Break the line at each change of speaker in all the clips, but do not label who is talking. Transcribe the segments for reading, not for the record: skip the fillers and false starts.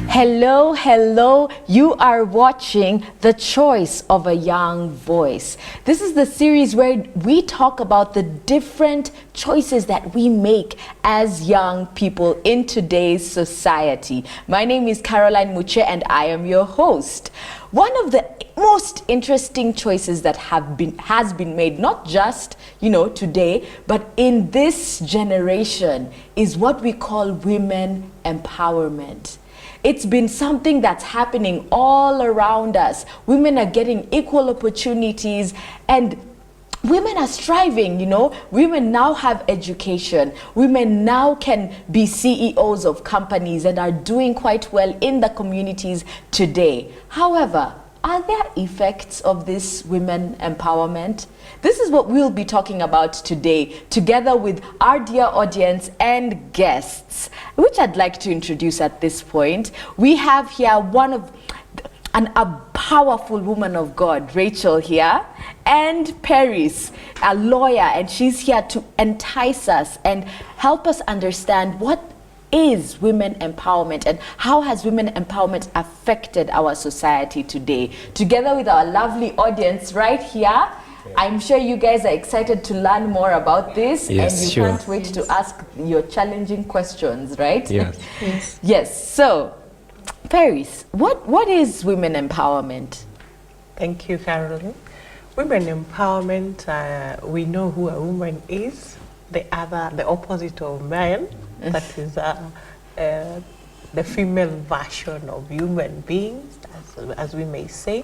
Hello, hello. You are watching The Choice of a Young Voice. This is the series where we talk about the different choices that we make as young people in today's society. My name is Caroline Muche and I am your host. One of the most interesting choices that has been made, not just, today, but in this generation, is what we call women empowerment. It's been something that's happening all around us. Women are getting equal opportunities and women are striving, Women now have education. Women now can be CEOs of companies and are doing quite well in the communities today. However, are there effects of this women empowerment? This is what we'll be talking about today, together with our dear audience and guests, which I'd like to introduce at this point. We have here a powerful woman of God, Rachel here, and Paris, a lawyer, and she's here to entice us and help us understand what is women empowerment and how has women empowerment affected our society today. Together with our lovely audience right here, I'm sure you guys are excited to learn more about this, and you can't wait to ask your challenging questions, right?
Yes.
Yes. So, Paris, what is women empowerment?
Thank you, Caroline. Women empowerment, we know who a woman is, the opposite of man. That is the female version of human beings, as we may say.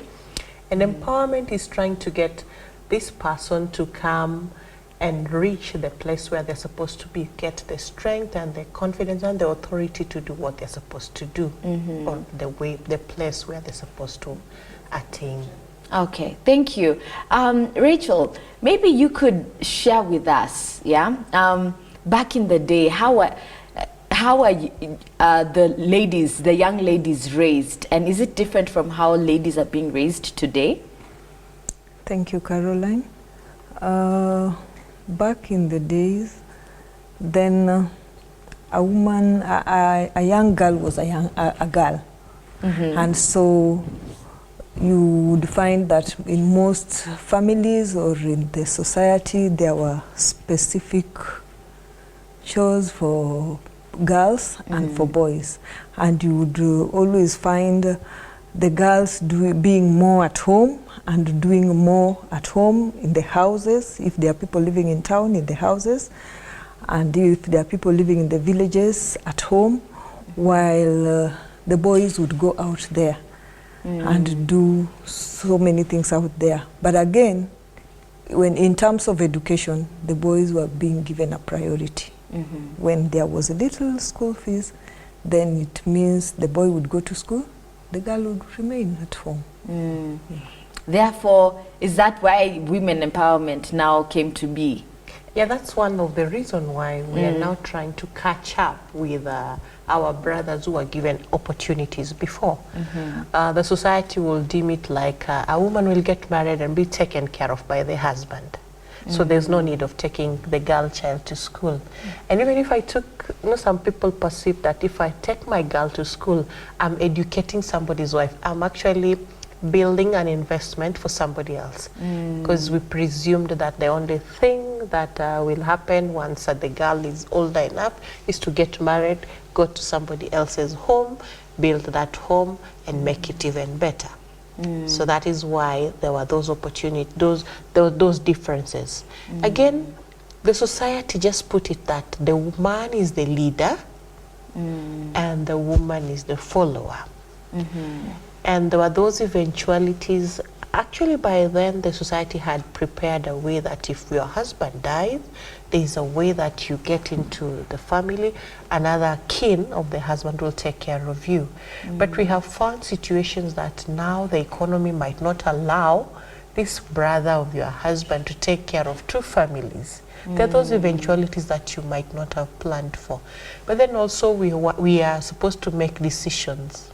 And empowerment is trying to get this person to come and reach the place where they're supposed to be, get the strength and the confidence and the authority to do what they're supposed to do, or the place where they're supposed to attain.
Okay, thank you. Rachel, maybe you could share with us, back in the day, how are the young ladies raised, and is it different from how ladies are being raised today?
Thank you, Caroline. Back in the days, then a woman, a young girl was a girl. And so you would find that in most families or in the society, there were specific chores for girls and for boys. And you would always find the girls being more at home and doing more at home in the houses, if there are people living in town, in the houses, and if there are people living in the villages, at home, while the boys would go out there and do so many things out there. But again, when in terms of education, the boys were being given a priority. When there was a little school fees, then it means the boy would go to school, the girl would remain at home.
Therefore, is that why women empowerment now came to be?
Yeah, that's one of the reasons why we are now trying to catch up with our brothers who were given opportunities before. The society will deem it like a woman will get married and be taken care of by the husband. So there's no need of taking the girl child to school. And even if I took, some people perceive that if I take my girl to school, I'm educating somebody's wife. I'm actually building an investment for somebody else. Because we presumed that the only thing that will happen once the girl is older enough is to get married, go to somebody else's home, build that home, and make it even better. So that is why there were those opportunities, those differences. Again, the society just put it that the man is the leader and the woman is the follower. And there were those eventualities. Actually, by then, the society had prepared a way that if your husband dies, there is a way that you get into the family, another kin of the husband will take care of you. But we have found situations that now the economy might not allow this brother of your husband to take care of two families. There are those eventualities that you might not have planned for. But then also we are supposed to make decisions.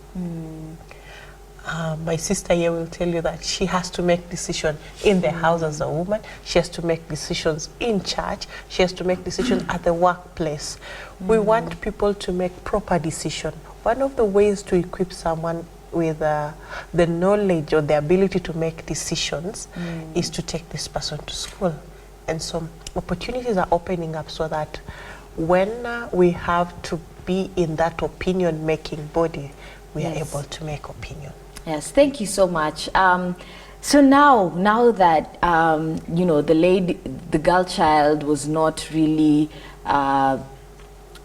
My sister here will tell you that she has to make decisions in the house as a woman. She has to make decisions in church. She has to make decisions at the workplace. We want people to make proper decisions. One of the ways to equip someone with the knowledge or the ability to make decisions is to take this person to school. And so opportunities are opening up so that when we have to be in that opinion-making body, we are able to make opinion.
Yes, thank you so much. So now that you know, the girl child was not really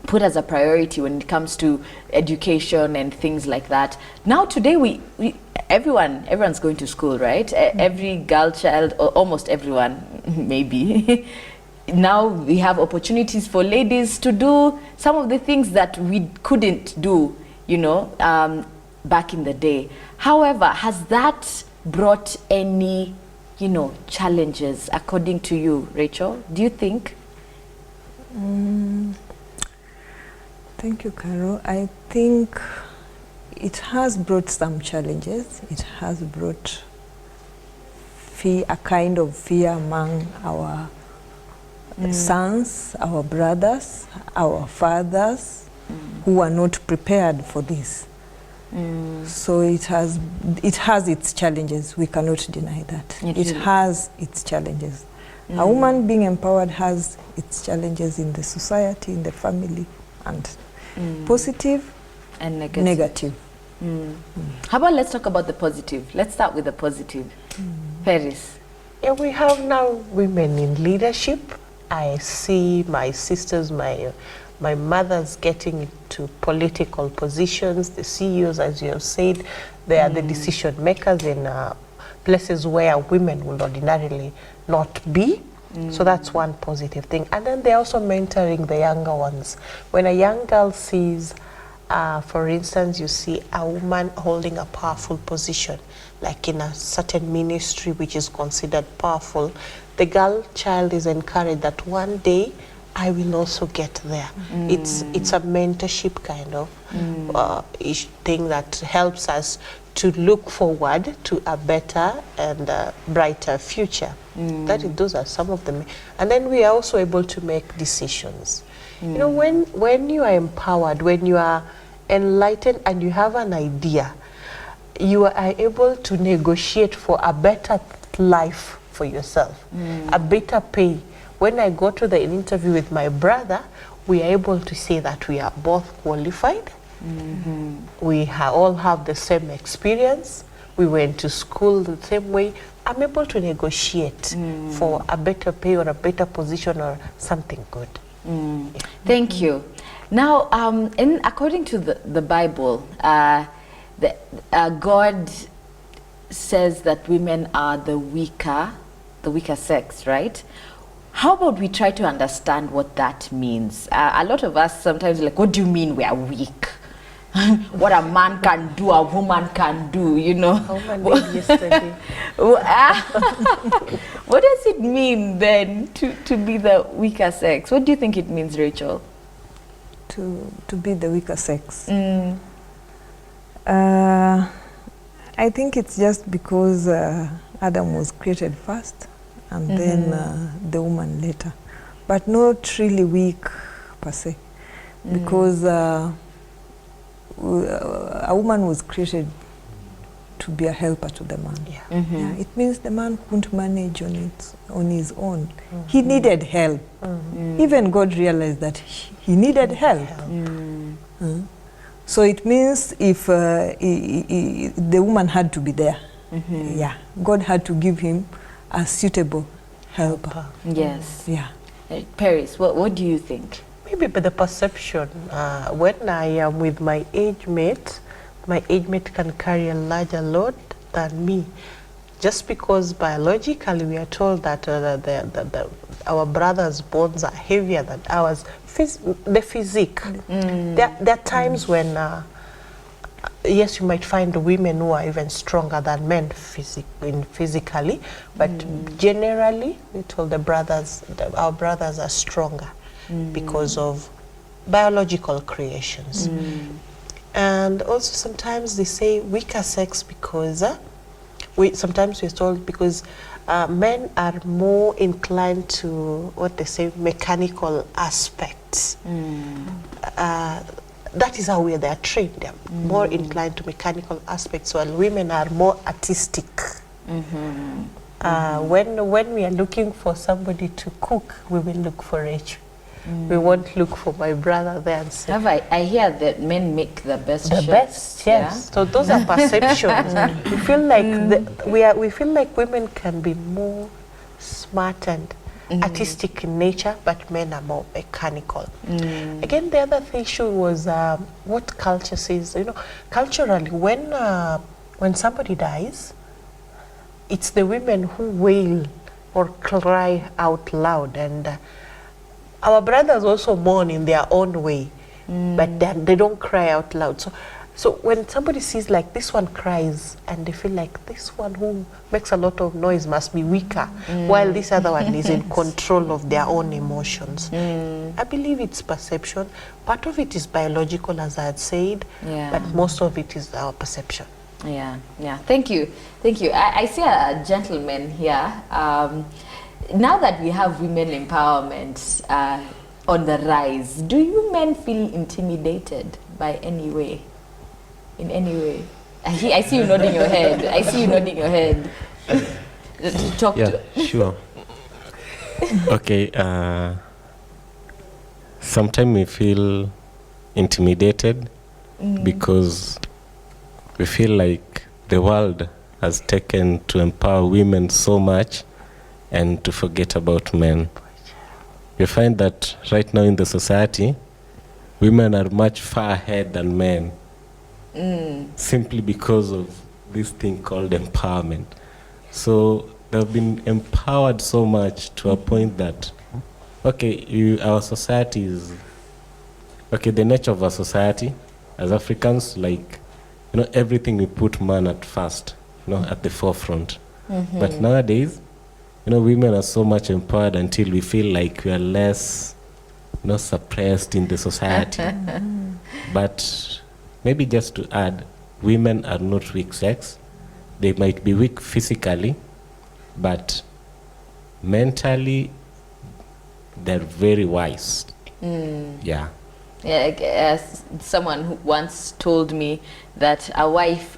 put as a priority when it comes to education and things like that. Now today everyone's going to school, right? Every girl child, or almost everyone, maybe. Now we have opportunities for ladies to do some of the things that we couldn't do, you know, back in the day. However, has that brought any, you know, challenges according to you, Rachel? Do you think?
Thank you, Carol. I think it has brought some challenges. It has brought fear, a kind of fear among our sons, our brothers, our fathers, who are not prepared for this. So it has its challenges. We cannot deny that. It has its challenges. A woman being empowered has its challenges in the society, in the family, and positive and negative.
How about let's talk about the positive? Let's start with the positive. Paris.
Yeah, we have now women in leadership. I see my sisters, my mothers getting into political positions, the CEOs, as you have said. They are the decision makers in places where women would ordinarily not be. So that's one positive thing. And then they're also mentoring the younger ones. When a young girl sees, for instance, you see a woman holding a powerful position, like in a certain ministry which is considered powerful, the girl child is encouraged that one day I will also get there. It's a mentorship kind of thing that helps us to look forward to a better and brighter future. Those are some of them. And then we are also able to make decisions. You know, when you are empowered, when you are enlightened and you have an idea, you are able to negotiate for a better life for yourself, a better pay. When I go to the interview with my brother, we are able to say that we are both qualified. We all have the same experience. We went to school the same way. I'm able to negotiate for a better pay or a better position or something good.
Thank you. Now, according to the Bible, God says that women are the weaker sex, right? How about we try to understand what that means? A lot of us sometimes like, what do you mean we are weak? What a man can do, a woman can do, you know.
A woman did yesterday.
What does it mean then to be the weaker sex? What do you think it means, Rachel?
To be the weaker sex? I think it's just because Adam was created first and then the woman later. But not really weak per se, because a woman was created to be a helper to the man. Yeah, it means the man couldn't manage on his own. He needed help. Even God realized that he needed help. So it means if the woman had to be there, yeah, God had to give him a suitable helper.
Yes.
Yeah.
Paris, what do you think?
Maybe by the perception, when I am with my age mate can carry a larger load than me. Just because biologically we are told that our brothers' bones are heavier than ours, the physique. There are times when, yes, you might find women who are even stronger than men physically, but generally we told our brothers are stronger because of biological creations. And also sometimes they say weaker sex because sometimes we're told because men are more inclined to what they say mechanical aspects. That is how they are trained. They're more inclined to mechanical aspects, while women are more artistic. When we are looking for somebody to cook, we will look for Rachel. We won't look for my brother there and say.
I hear that men make the best
The
chefs.
best, yes.
Yeah?
So those are perceptions. We feel like we feel like women can be more smart and artistic in nature, but men are more mechanical. Again, the other issue was what culture says. You know, culturally, when somebody dies, it's the women who wail or cry out loud, and our brothers also mourn in their own way, but they don't cry out loud. So when somebody sees like this one cries, and they feel like this one who makes a lot of noise must be weaker, while this other one is in control of their own emotions. I believe it's perception. Part of it is biological, as I had said, but most of it is our perception.
Yeah. Thank you. I see a gentleman here. Now that we have women empowerment on the rise, do you men feel intimidated by any way? In any way? I see you nodding your head. Talk to.
Sure. Okay. Sometimes we feel intimidated because we feel like the world has taken to empower women so much and to forget about men. We find that right now in the society, women are much far ahead than men, simply because of this thing called empowerment. So they've been empowered so much to a point that, our society is, the nature of our society as Africans, like, everything we put man at first, at the forefront. But nowadays, women are so much empowered until we feel like we are less, suppressed in the society. But maybe just to add, women are not weak sex. They might be weak physically, but mentally, they're very wise. Yeah.
Yeah, someone who once told me that a wife,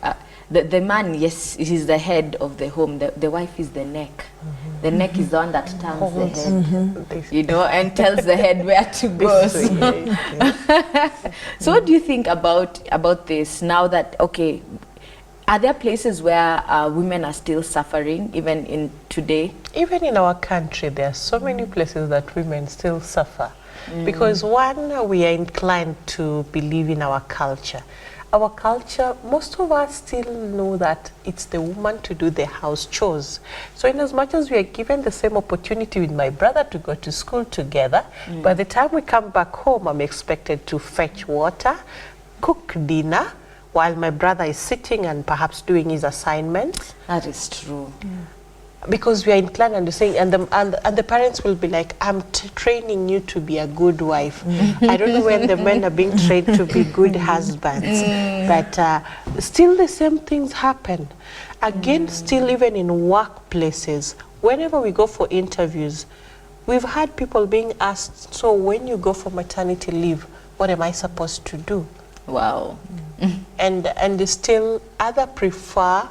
the man, yes, is the head of the home. The wife is the neck. The neck is the one that turns the head, and tells the head where to go. So what do you think about this now that, are there places where women are still suffering, even in today?
Even in our country, there are so many places that women still suffer. Because one, we are inclined to believe in our culture. Our culture, most of us still know that it's the woman to do the house chores. So in as much as we are given the same opportunity with my brother to go to school together, by the time we come back home, I'm expected to fetch water, cook dinner, while my brother is sitting and perhaps doing his assignments.
That is true.
Because we are inclined and saying, and the parents will be like, I'm training you to be a good wife. I don't know when the men are being trained to be good husbands, but still the same things happen. Again, still even in workplaces, whenever we go for interviews, we've had people being asked, so when you go for maternity leave, what am I supposed to do?
Wow.
And still other prefer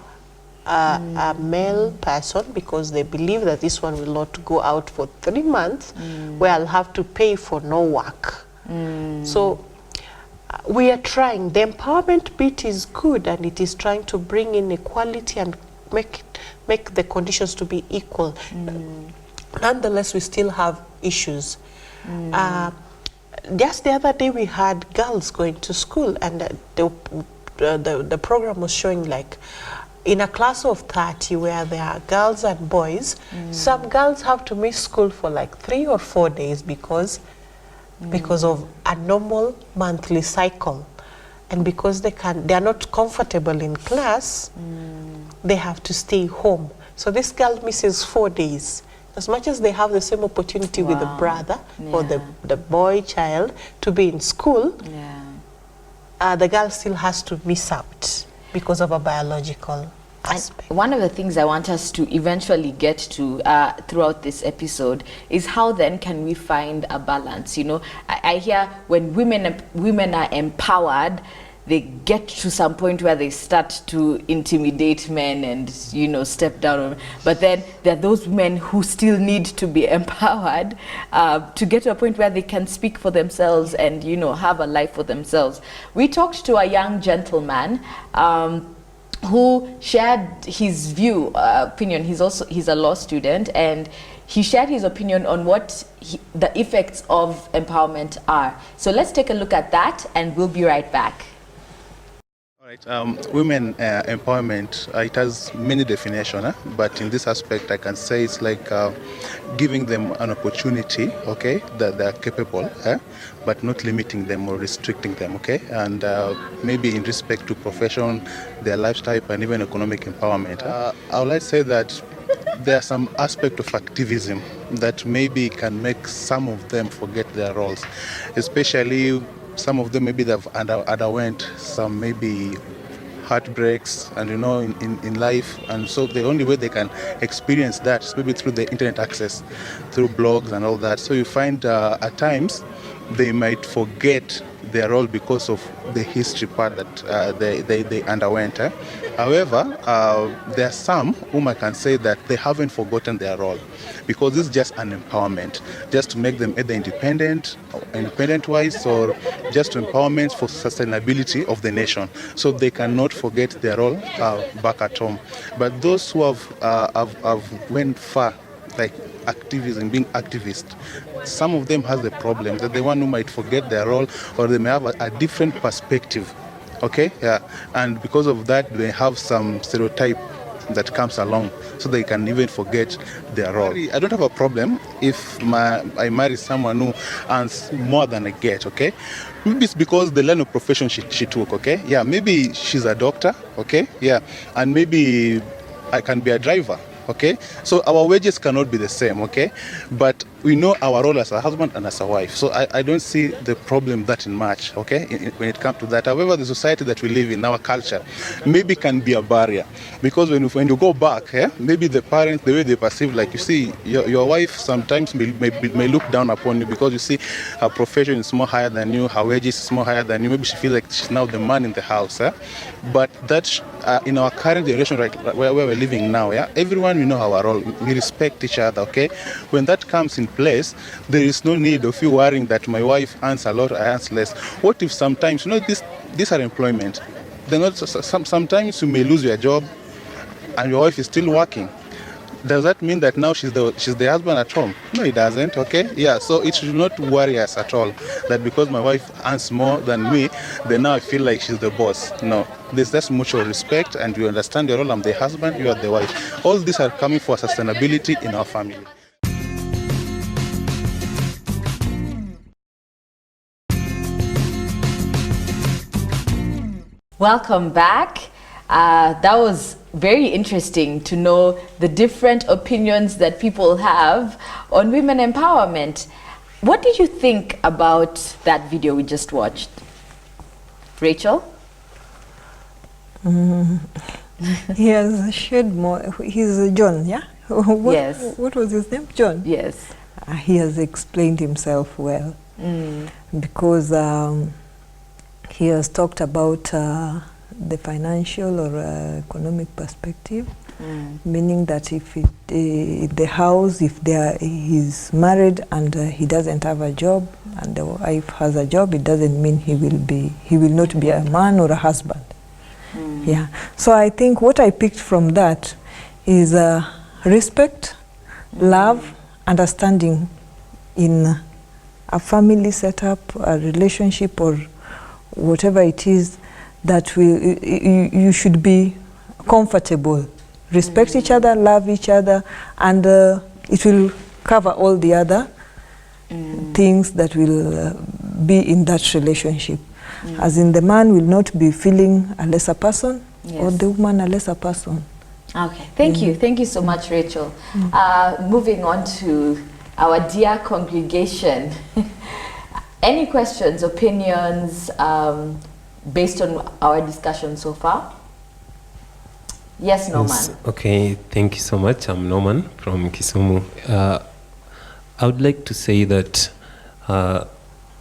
a male person because they believe that this one will not go out for 3 months where I'll have to pay for no work. So we are trying. The empowerment bit is good, and it is trying to bring in equality and make the conditions to be equal. Nonetheless, we still have issues. Just the other day we had girls going to school, and the program was showing like in a class of 30 where there are girls and boys, some girls have to miss school for like 3 or 4 days because of a normal monthly cycle, and because they are not comfortable in class, they have to stay home. So this girl misses 4 days. As much as they have the same opportunity with the brother or the boy child to be in school, the girl still has to miss out because of a biological aspect.
One of the things I want us to eventually get to throughout this episode is how then can we find a balance. You know, I hear when women are empowered, they get to some point where they start to intimidate men and, you know, step down on. But then there are those men who still need to be empowered to get to a point where they can speak for themselves and, you know, have a life for themselves. We talked to a young gentleman who shared his view, opinion. He's a law student, and he shared his opinion on what the effects of empowerment are. So let's take a look at that, and we'll be right back.
All right, women empowerment, it has many definitions, but in this aspect I can say it's like giving them an opportunity, okay, that they're capable, but not limiting them or restricting them, okay, and maybe in respect to profession, their lifestyle, and even economic empowerment. I would like to say that there are some aspect of activism that maybe can make some of them forget their roles, especially some of them maybe they've underwent some maybe heartbreaks and, you know, in life, and so the only way they can experience that is maybe through the internet access, through blogs and all that. So you find at times they might forget their role because of the history part that they underwent. However, there are some whom I can say that they haven't forgotten their role, because this is just an empowerment, just to make them either independent-wise or just empowerment for sustainability of the nation. So they cannot forget their role back at home. But those who have went far, like activism, being activist, some of them has the problem that the one who might forget their role, or they may have a different perspective, okay, yeah, and because of that they have some stereotype that comes along, so they can even forget their role. I don't have a problem if I marry someone who earns more than I get, okay? Maybe it's because the line of profession she took, okay? Yeah, maybe she's a doctor, okay? Yeah, and maybe I can be a driver. Okay, so our wages cannot be the same, okay, but we know our role as a husband and as a wife, so I don't see the problem that much, okay, when it comes to that. However, the society that we live in, our culture, maybe can be a barrier, because when you go back, maybe the parents, the way they perceive, like you see, your wife sometimes may look down upon you because you see her profession is more higher than you, her wages is more higher than you, maybe she feels like she's now the man in the house, but that in our current generation, right, where we're living now, everyone, we know our role, we respect each other, okay? When that comes in place, there is no need of you worrying that my wife earns a lot, I earn less. What if sometimes, you know, these are employment. They're not, sometimes you may lose your job and your wife is still working. Does that mean that now she's the husband at home? No, it doesn't, okay? Yeah, so it should not worry us at all that because my wife earns more than me, then now I feel like she's the boss. No, there's just mutual respect, and you understand your role. I'm the husband, you are the wife. All these are coming for sustainability in our family.
Welcome back. That was very interesting to know the different opinions that people have on women empowerment. What did you think about that video we just watched? Rachel?
He has shared more. He's John, yeah?
Yes.
What was his name? John?
Yes.
He has explained himself well, because he has talked about the financial or economic perspective, meaning that if the house, if he's married and he doesn't have a job, and the wife has a job, it doesn't mean he will not be a man or a husband. Yeah. So I think what I picked from that is respect, love, understanding in a family setup, a relationship, or whatever it is, that you should be comfortable, respect each other, love each other, and it will cover all the other things that will be in that relationship. As in, the man will not be feeling a lesser person, or the woman a lesser person.
Okay, thank you. Thank you so much, Rachel. Moving on to our dear congregation. Any questions, opinions, based on our discussion so far? Yes, Norman.
Yes, okay, thank you so much. I'm Norman from Kisumu. I would like to say that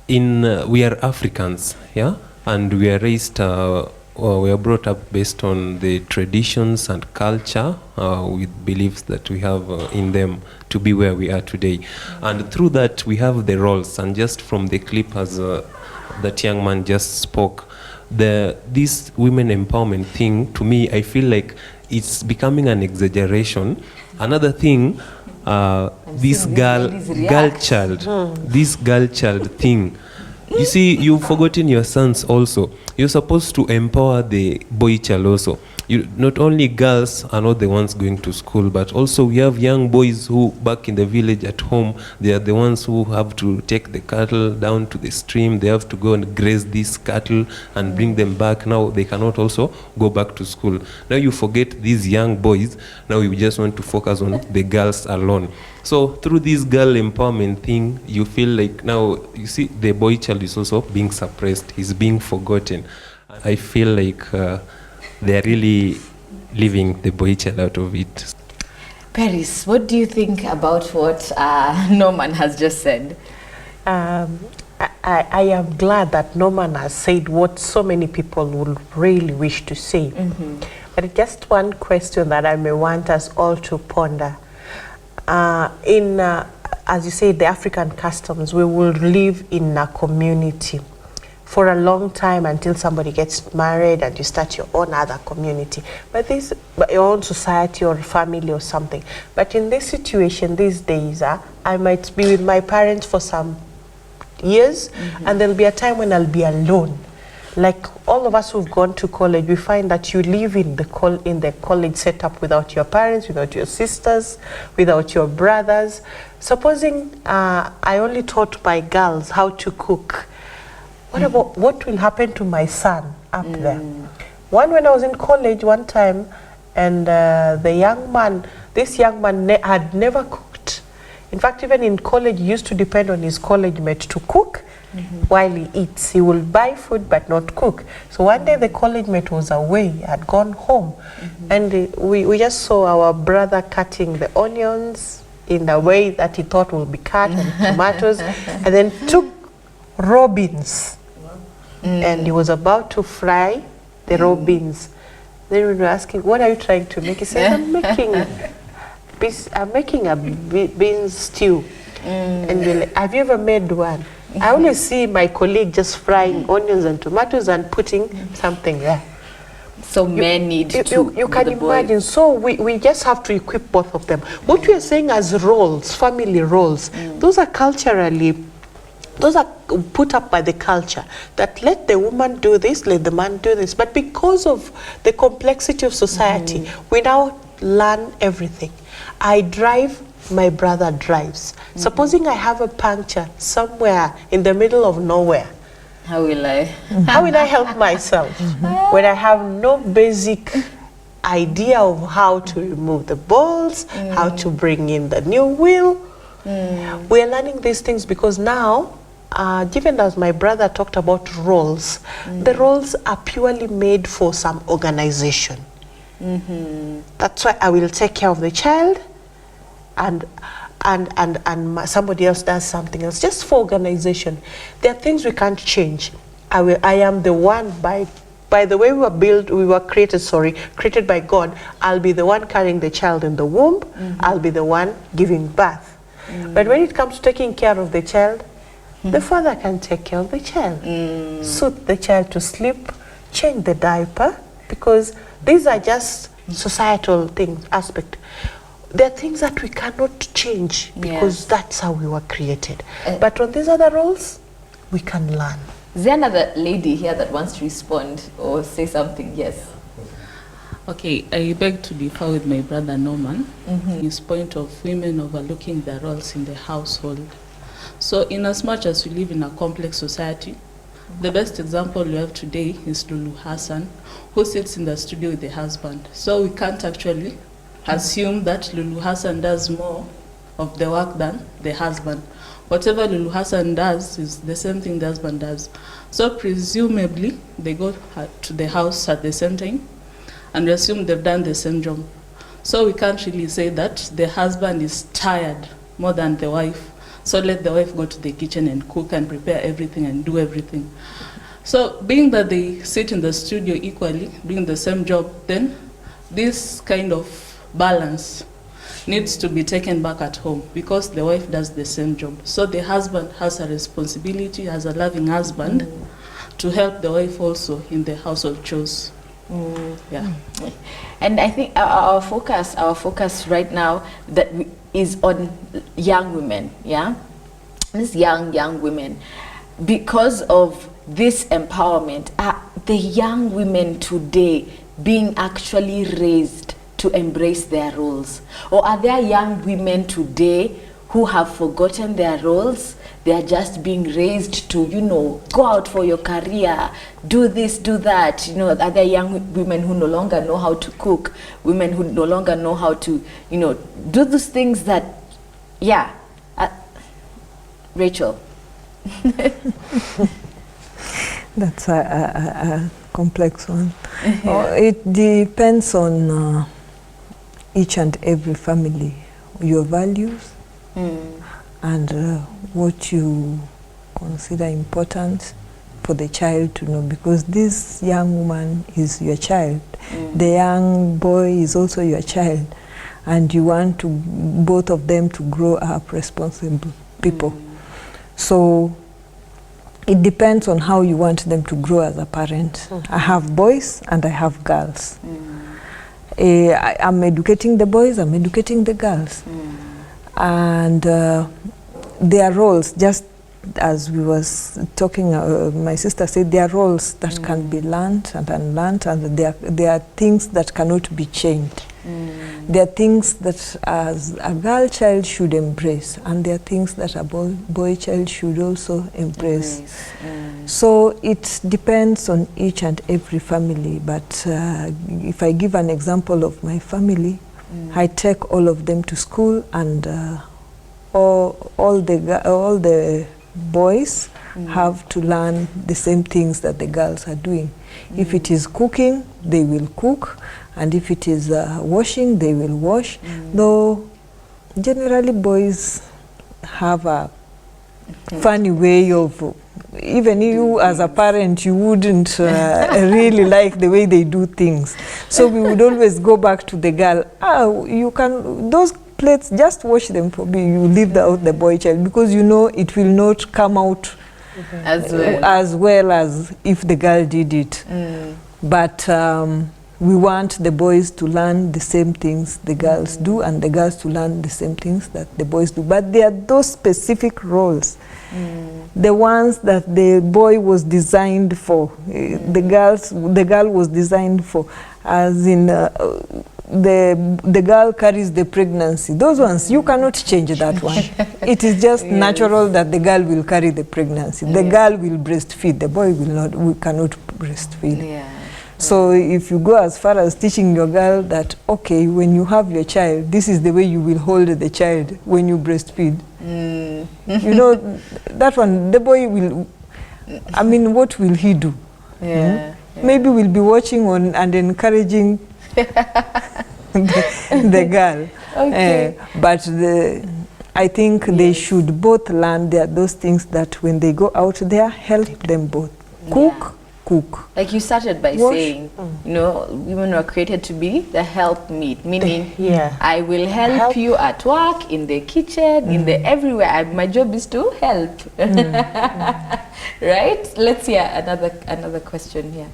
we are Africans, yeah, and we are raised, we are brought up based on the traditions and culture with beliefs that we have in them to be where we are today. And through that, we have the roles. And just from the clip as that young man just spoke, this women empowerment thing, to me, I feel like it's becoming an exaggeration. Another thing, this girl child thing. You see, you've forgotten your sons also. You're supposed to empower the boy child also. Not only girls are not the ones going to school, but also we have young boys who back in the village at home, they are the ones who have to take the cattle down to the stream. They have to go and graze these cattle and bring them back. Now they cannot also go back to school. Now you forget these young boys. Now you just want to focus on the girls alone. So through this girl empowerment thing, you feel like now, you see, the boy child is also being suppressed. He's being forgotten. I feel like they're really leaving the boy child out of it.
Paris, what do you think about what Norman has just said?
I am glad that Norman has said what so many people would really wish to say. But just one question that I may want us all to ponder. As you say, the African customs, we will live in a community for a long time until somebody gets married and you start your own other community. But your own society or family or something. But in this situation these days, I might be with my parents for some years, and there'll be a time when I'll be alone. Like all of us who've gone to college, we find that you live in the college setup without your parents, without your sisters, without your brothers. Supposing I only taught my girls how to cook, what will happen to my son up there? When I was in college one time, and this young man had never cooked. In fact, even in college, he used to depend on his college mate to cook. While he eats, he will buy food but not cook. So one day the college mate was away, had gone home, and we just saw our brother cutting the onions in the way that he thought will be cut, and tomatoes, and then took raw beans, and he was about to fry the raw beans. Then we were asking, "What are you trying to make?" He said, "I'm making a bean stew." And we're like, "Have you ever made one?" I always see my colleague just frying onions and tomatoes and putting something there.
So men need to.
You can imagine. So we just have to equip both of them. What we are saying as roles, family roles, those are put up by the culture, that let the woman do this, let the man do this. But because of the complexity of society, we now learn everything. I drive, my brother drives. Supposing I have a puncture somewhere in the middle of nowhere,
how will I
help myself when I have no basic idea of how to remove the bolts, how to bring in the new wheel? We're learning these things because now, given as my brother talked about roles, the roles are purely made for some organization. That's why I will take care of the child, and somebody else does something else, just for organization. There are things we can't change. I am the one, by the way we were created by God. I'll be the one carrying the child in the womb. I'll be the one giving birth. But when it comes to taking care of the child, the father can take care of the child. Suit the child to sleep, change the diaper, because these are just societal things, aspect. There are things that we cannot change because that's how we were created. But on these other roles, we can learn.
Is there another lady here that wants to respond or say something? Yes.
Okay, I beg to differ with my brother Norman, his point of women overlooking their roles in the household. So in as much as we live in a complex society, the best example we have today is Lulu Hassan, who sits in the studio with the husband. So we can't actually assume that Lulu Hassan does more of the work than the husband. whatever Lulu Hassan does is the same thing the husband does. So presumably, they go to the house at the same time, and we assume they've done the same job. So we can't really say that the husband is tired more than the wife. So let the wife go to the kitchen and cook and prepare everything and do everything. So being that they sit in the studio equally, doing the same job, then this kind of balance needs to be taken back at home because the wife does the same job. So the husband has a responsibility as a loving husband to help the wife also in the household chores. Yeah.
And I think our focus right now is on young women, yeah? These young women. Because of this empowerment, the young women today being actually raised to embrace their roles? Or are there young women today who have forgotten their roles? They are just being raised to, go out for your career, do this, do that. Are there young women who no longer know how to cook, women who no longer know how to, do those things that, Rachel.
That's a complex one. It depends on each and every family, your values and what you consider important for the child to know, because this young woman is your child. The young boy is also your child, and you want to both of them to grow up responsible people. So it depends on how you want them to grow as a parent. I have boys and I have girls. I'm educating the boys, I'm educating the girls. And their roles, just as we was talking, my sister said, there are roles that can be learned and unlearned, and there are things that cannot be changed. There are things that as a girl child should embrace, and there are things that a boy child should also embrace. So it depends on each and every family, but if I give an example of my family, I take all of them to school, and all the boys have to learn the same things that the girls are doing. If it is cooking, they will cook, and if it is washing, they will wash. Though generally boys have a funny way of, even you as a parent, you wouldn't really like the way they do things. So we would always go back to the girl. You can, those plates, just wash them for me. You leave out the boy child, because it will not come out as well as if the girl did it. But we want the boys to learn the same things the girls do, and the girls to learn the same things that the boys do. But there are those specific roles, the ones that the boy was designed for, the girl was designed for, as in the girl carries the pregnancy. Those ones, you cannot change that one. It is just natural that the girl will carry the pregnancy. The girl will breastfeed, the boy will not. We cannot breastfeed. So if you go as far as teaching your girl that, okay, when you have your child, this is the way you will hold the child when you breastfeed. That one, the boy will, what will he do? Maybe we'll be watching on and encouraging the girl. But I think they should both learn those things that when they go out there, help them both. Cook.
Like you started by saying, women were created to be the helpmeet, meaning I will help you at work, in the kitchen, in the everywhere. My job is to help. Right? Let's hear another question here.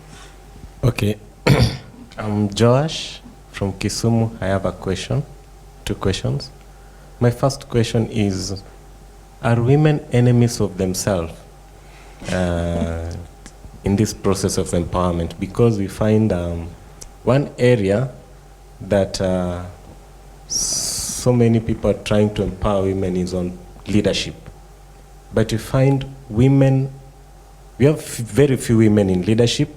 Okay. I'm Josh from Kisumu. I have a question, 2 questions. My first question is, are women enemies of themselves in this process of empowerment? Because we find one area that so many people are trying to empower women is on leadership. But we find women, we have very few women in leadership,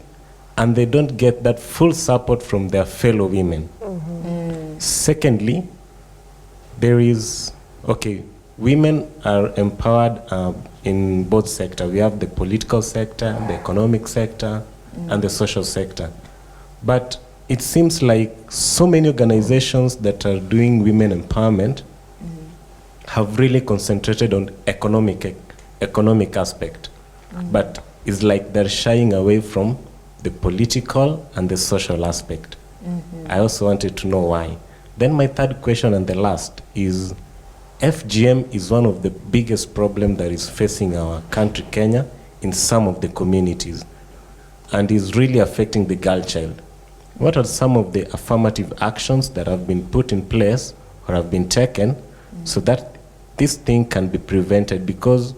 and they don't get that full support from their fellow women. Secondly, there is, women are empowered in both sectors. We have the political sector, the economic sector, and the social sector. But it seems like so many organizations that are doing women empowerment have really concentrated on economic aspect. But it's like they're shying away from the political and the social aspect. I also wanted to know why. Then my third question and the last is, FGM is one of the biggest problems that is facing our country, Kenya, in some of the communities, and is really affecting the girl child. What are some of the affirmative actions that have been put in place or have been taken so that this thing can be prevented, because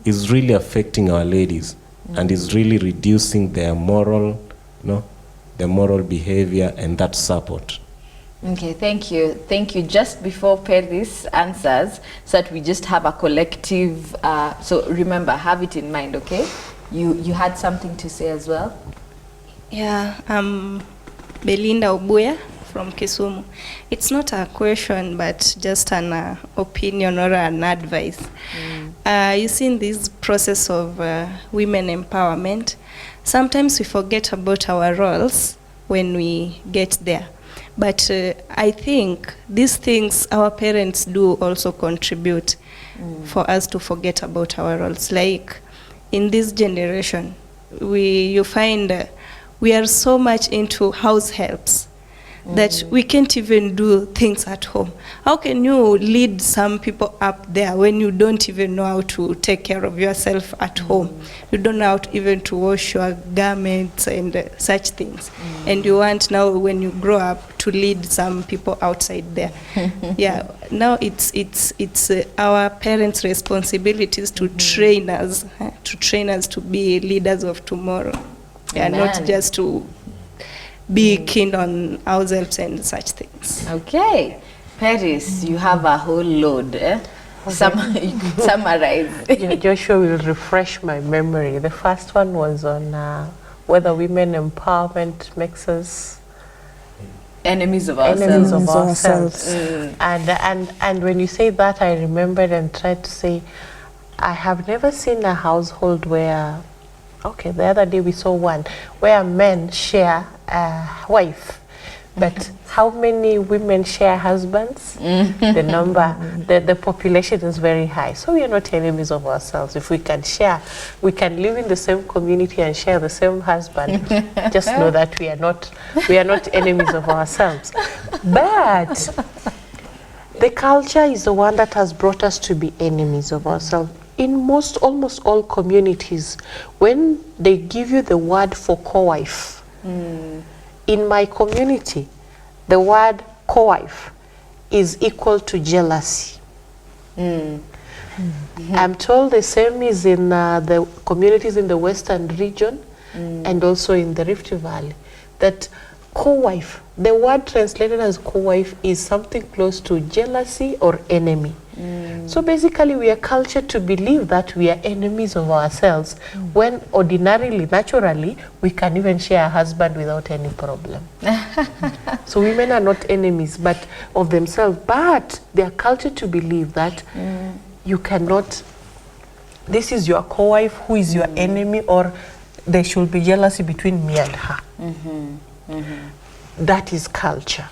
it's really affecting our ladies and is really reducing their moral, their moral behavior and that support?
Okay, thank you. Thank you. Just before Paris answers, so that we just have a collective, so remember, have it in mind, okay? You had something to say as well?
Yeah, Belinda Obuya from Kisumu. It's not a question, but just an opinion or an advice. You see, in this process of women empowerment, sometimes we forget about our roles when we get there. But I think these things our parents do also contribute for us to forget about our roles. Like in this generation, you find we are so much into house helps that we can't even do things at home. How can you lead some people up there when you don't even know how to take care of yourself at home? You don't know how to even to wash your garments and such things. And you want now, when you grow up, to lead some people outside there. Yeah, now it's our parents' responsibilities to train us, to be leaders of tomorrow. Yeah, not just to be keen on ourselves and such things.
Okay. Paris, you have a whole load. Summarize.
Joshua will refresh my memory. The first one was on whether women empowerment makes us
enemies of ourselves.
And when you say that, I remembered and tried to say, I have never seen a household where, okay, the other day we saw one where men share a wife, but how many women share husbands? The number, the population is very high. So we are not enemies of ourselves. If we can share, we can live in the same community and share the same husband. Just know that we are not enemies of ourselves. But the culture is the one that has brought us to be enemies of ourselves. In almost all communities, when they give you the word for co-wife, in my community, the word co-wife is equal to jealousy. I'm told the same is in the communities in the Western region and also in the Rift Valley, that co-wife, the word translated as co-wife, is something close to jealousy or enemy. So basically we are cultured to believe that we are enemies of ourselves when ordinarily, naturally, we can even share a husband without any problem. So women are not enemies but of themselves, but they are cultured to believe that you cannot, this is your co-wife who is your enemy, or there should be jealousy between me and her. That is culture.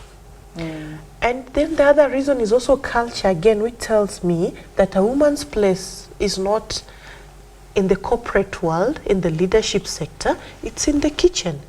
And then the other reason is also culture again, which tells me that a woman's place is not in the corporate world, in the leadership sector, it's in the kitchen.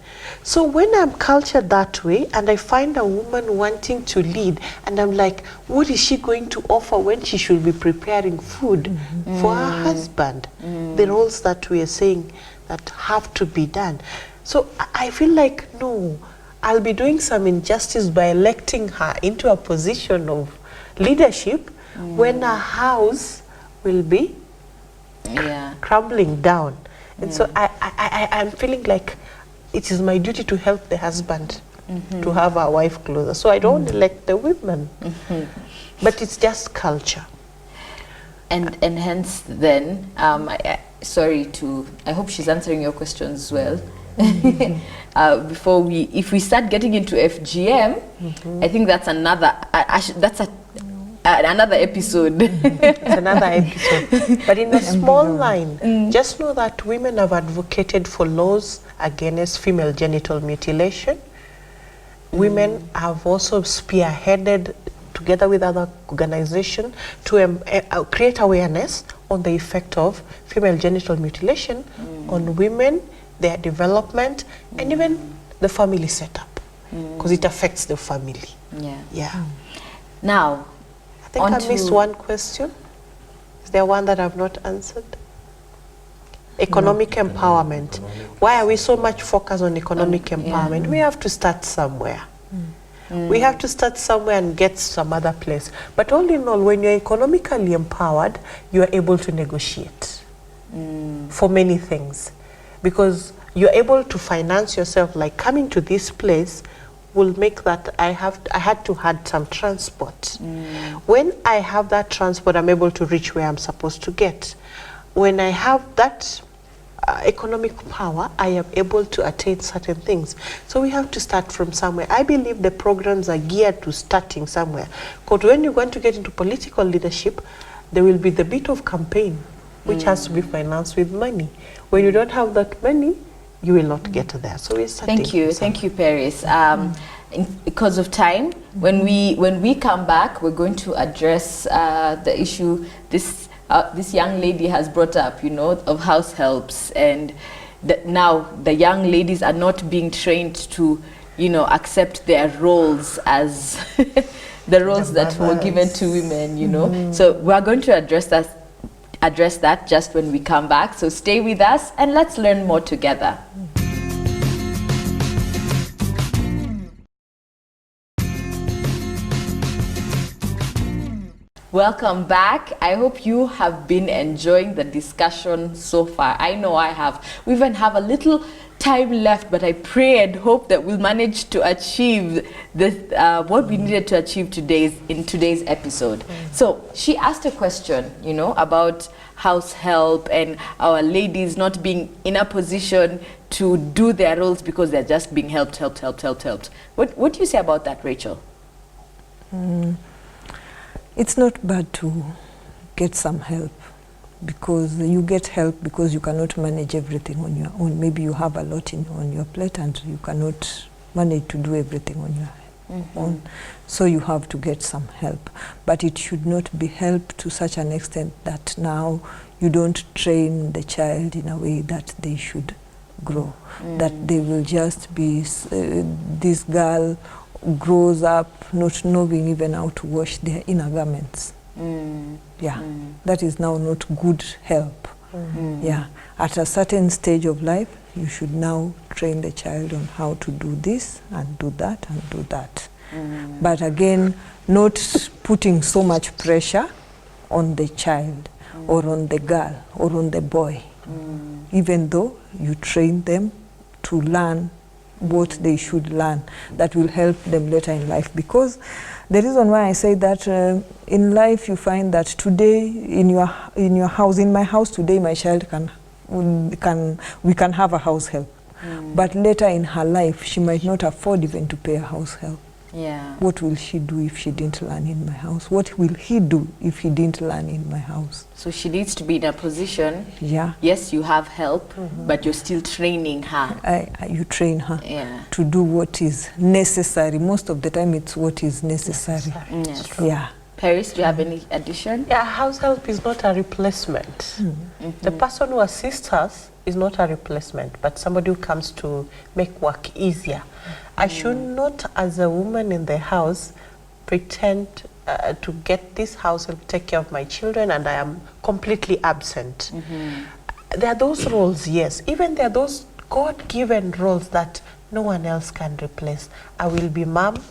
So when I'm cultured that way and I find a woman wanting to lead and I'm like, what is she going to offer when she should be preparing food for her husband? The roles that we are saying that have to be done. So I feel like, no, I'll be doing some injustice by electing her into a position of leadership when her house will be crumbling down. And so I'm feeling like it is my duty to help the husband to have a wife closer. So I don't elect the women, but it's just culture.
And hence then, I hope she's answering your questions as well. If we start getting into FGM, I think that's another, another episode.
It's another episode. But in a small line, just know that women have advocated for laws against female genital mutilation. Women have also spearheaded, together with other organizations, to create awareness on the effect of female genital mutilation on women, their development, and even the family setup, because it affects the family. Yeah.
Now,
I think I missed one question. Is there one that I've not answered? Economic empowerment. Why are we so much focused on economic empowerment? We have to start somewhere. We have to start somewhere and get some other place. But all in all, when you're economically empowered, you are able to negotiate for many things. Because you're able to finance yourself, like coming to this place will make that I had to have some transport. When I have that transport, I'm able to reach where I'm supposed to get. When I have that economic power, I am able to attain certain things. So we have to start from somewhere. I believe the programs are geared to starting somewhere. Because when you're going to get into political leadership, there will be the bit of campaign, which has to be financed with money. When you don't have that money, you will not get there. So we're starting.
Thank you, Paris. Because of time, when we come back, we're going to address the issue this young lady has brought up, of house helps, and now the young ladies are not being trained to, accept their roles as the roles that were given to women, So we're going to address that just when we come back. So stay with us and let's learn more together. Welcome back. I hope you have been enjoying the discussion so far. I know I have. We even have a little time left, but I pray and hope that we'll manage to achieve what we needed to achieve in today's episode. So she asked a question, about house help and our ladies not being in a position to do their roles because they're just being helped. What do you say about that, Rachel?
It's not bad to get some help, because you get help because you cannot manage everything on your own. Maybe you have a lot on your plate and you cannot manage to do everything on your own. So you have to get some help. But it should not be help to such an extent that now you don't train the child in a way that they should grow. That they will just be, this girl grows up not knowing even how to wash their inner garments. That is now not good help. At a certain stage of life, you should now train the child on how to do this and do that and do that. But again, not putting so much pressure on the child or on the girl or on the boy, even though you train them to learn what they should learn that will help them later in life. Because the reason why I say that in life you find that today in your house, in my house today, my child we can have a house help, but later in her life she might not afford even to pay a house help. What will she do if she didn't learn in my house? What will he do if he didn't learn in my house?
So she needs to be in a position, yes, you have help, but you're still training her.
You train her to do what is necessary. Most of the time it's what is necessary.
Paris, do you have any addition?
House help is not a replacement. The person who assists us is not a replacement, but somebody who comes to make work easier. I should not, as a woman in the house, pretend to get this house and take care of my children and I am completely absent. There are those roles, yes. Even there are those God-given roles that no one else can replace. I will be mom,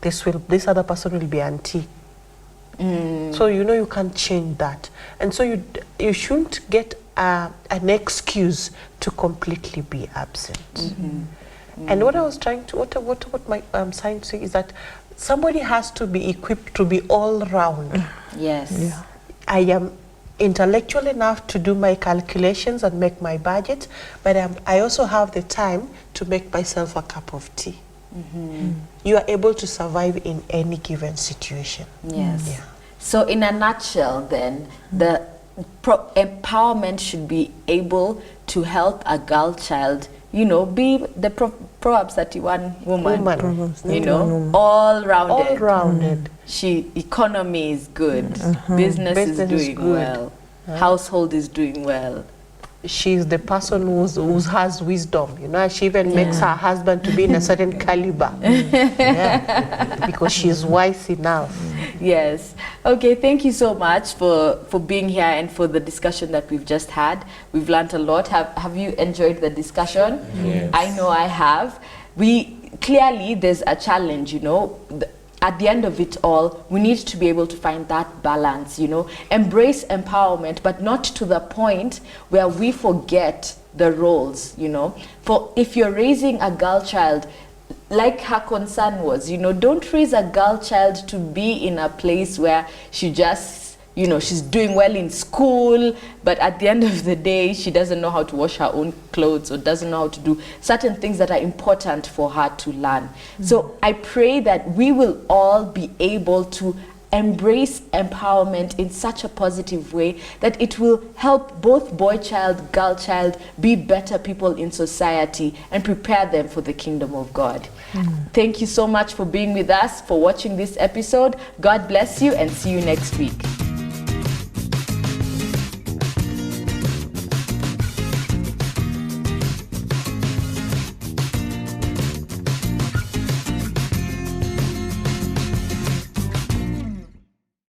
this other person will be auntie. So you can't change that. And so you shouldn't get an excuse to completely be absent. And what I was trying to, what I'm trying to say is that somebody has to be equipped to be all round.
Yes.
I am intellectual enough to do my calculations and make my budget, but I also have the time to make myself a cup of tea. you are able to survive in any given situation.
Yes.
Yeah.
So in a nutshell then, the empowerment should be able to help a girl child, you know, be the Proverbs 31 woman.
Proverbs
You
31
know,
woman.
all-rounded.
All-rounded.
She economy is good, business is
Business is
doing
good.
well, household is doing well.
She's the person who has wisdom, you know, and she even makes her husband to be in a certain caliber. Yeah. Because she's wise enough.
Yes. Okay, thank you so much for being here and for the discussion that we've just had. We've learned a lot. Have you enjoyed the discussion?
Yes.
I know I have. Clearly there's a challenge, you know. At the end of it all, we need to be able to find that balance, you know, embrace empowerment, but not to the point where we forget the roles, you know. For if you're raising a girl child, like her concern was, you know, don't raise a girl child to be in a place where she just, you know, she's doing well in school, but at the end of the day, she doesn't know how to wash her own clothes or doesn't know how to do certain things that are important for her to learn. So I pray that we will all be able to embrace empowerment in such a positive way that it will help both boy child, girl child be better people in society and prepare them for the kingdom of God. Thank you so much for being with us, for watching this episode. God bless you and see you next week.